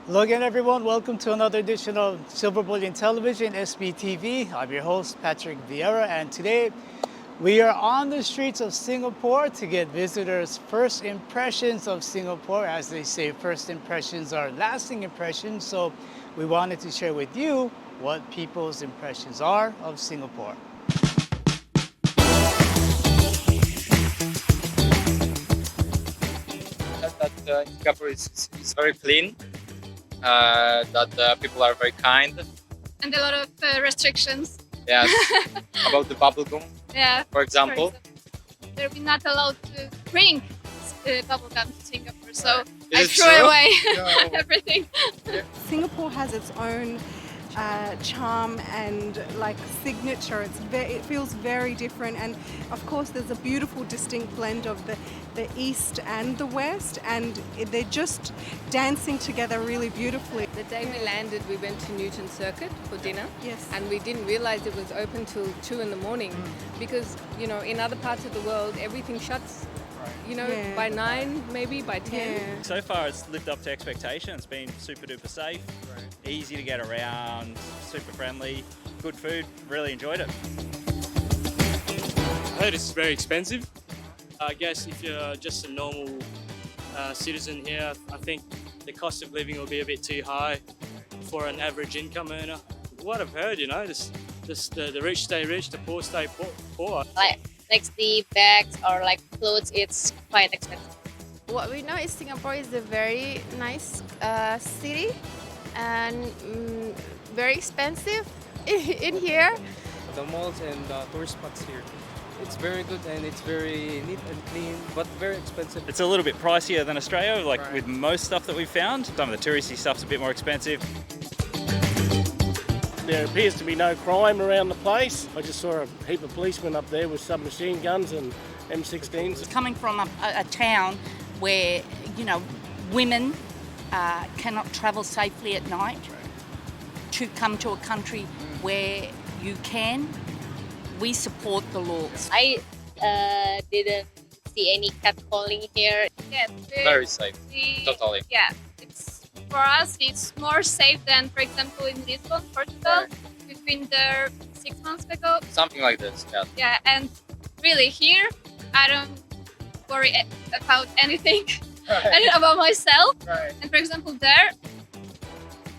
Hello again, everyone. Welcome to another edition of Silver Bullion Television, SBTV. I'm your host, Patrick Vieira, and today we are on the streets of Singapore to get visitors' first impressions of Singapore. As they say, first impressions are lasting impressions, so we wanted to share with you what people's impressions are of Singapore. That Singapore is very clean, that people are very kind. And a lot of restrictions. Yes, about the bubble gum, Yeah. for example. They're not allowed to bring bubble gum to Singapore, so Is I it threw true? away No. everything. Singapore has its own charm and like signature. It feels very different, and of course there's a beautiful distinct blend of the east and the west, and they're just dancing together really beautifully. The day we landed, we went to Newton Circuit for dinner. Yes. And we didn't realize it was open till 2 in the morning because, in other parts of the world, everything shuts, Yeah. by 9, maybe by 10. Yeah. So far, it's lived up to expectation. It's been super duper safe, easy to get around, super friendly, good food. Really enjoyed it. I heard it's very expensive. I guess if you're just a normal citizen here, I think the cost of living will be a bit too high for an average income earner. What I've heard, the rich stay rich, the poor stay poor. Like the bags or like clothes, it's quite expensive. What we know is Singapore is a very nice city and very expensive in here. The malls and tourist spots here. It's very good and it's very neat and clean, but very expensive. It's a little bit pricier than Australia, with most stuff that we've found. Some of the touristy stuff's a bit more expensive. There appears to be no crime around the place. I just saw a heap of policemen up there with submachine guns and M16s. Coming from a town where, women cannot travel safely at night, to come to a country where you can, we support the laws. I didn't see any catcalling here. Yeah, Very safe, totally. Yeah, for us, it's more safe than, for example, in Lisbon, Portugal. We've been there 6 months ago. Something like this, yeah. Yeah, and really here, I don't worry about anything. I don't about myself. Right. And for example, there,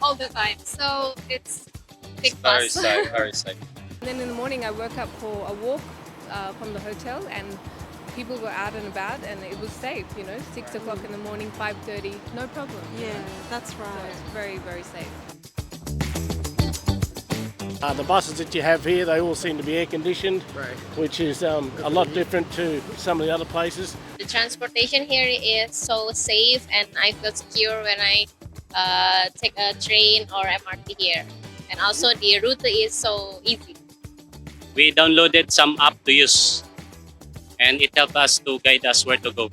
all the time. So it's big Very plus. safe, very safe. And then in the morning, I woke up for a walk from the hotel and people were out and about and it was safe, 6 o'clock in the morning, 5:30, no problem. Yeah, that's So right. it's very, very safe. The buses that you have here, they all seem to be air conditioned, which is a lot different to some of the other places. The transportation here is so safe, and I feel secure when I take a train or MRT here. And also the route is so easy. We downloaded some app to use, and it helped us to guide us where to go.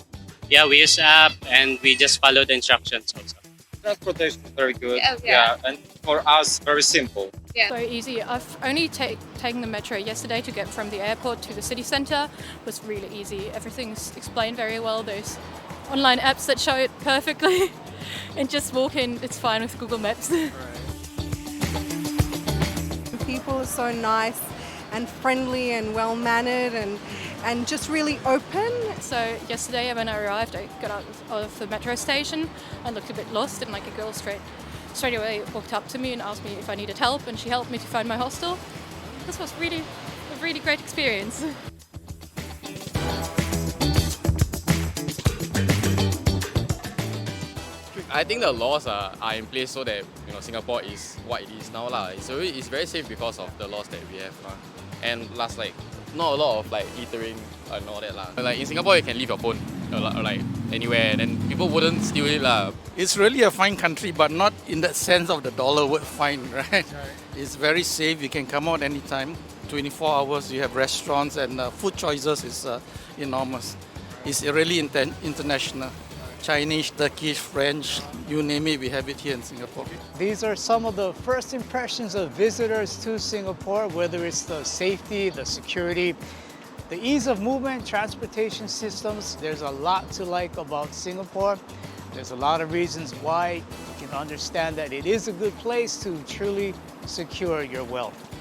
Yeah, we use app and we just follow the instructions also. Transportation is very good. Yeah. And for us, very simple. Yeah. So easy. I've only taken the metro yesterday to get from the airport to the city centre. It was really easy. Everything's explained very well. There's online apps that show it perfectly. And just walk in, it's fine with Google Maps. People are so nice and friendly and well-mannered and just really open. So yesterday when I arrived, I got out of the metro station. I looked a bit lost, and like a girl straight away walked up to me and asked me if I needed help, and she helped me to find my hostel. This was really a really great experience. I think the laws are in place so that Singapore is what it is now lah. So it's very safe because of the laws that we have lah. And plus not a lot of littering and all that lah. Like in Singapore you can leave your phone or anywhere and then people wouldn't steal it lah. It's really a fine country, but not in that sense of the dollar word fine, right? It's very safe. You can come out anytime. 24 hours. You have restaurants and food choices is enormous. It's really international. Chinese, Turkish, French, you name it, we have it here in Singapore. These are some of the first impressions of visitors to Singapore, whether it's the safety, the security, the ease of movement, transportation systems. There's a lot to like about Singapore. There's a lot of reasons why you can understand that it is a good place to truly secure your wealth.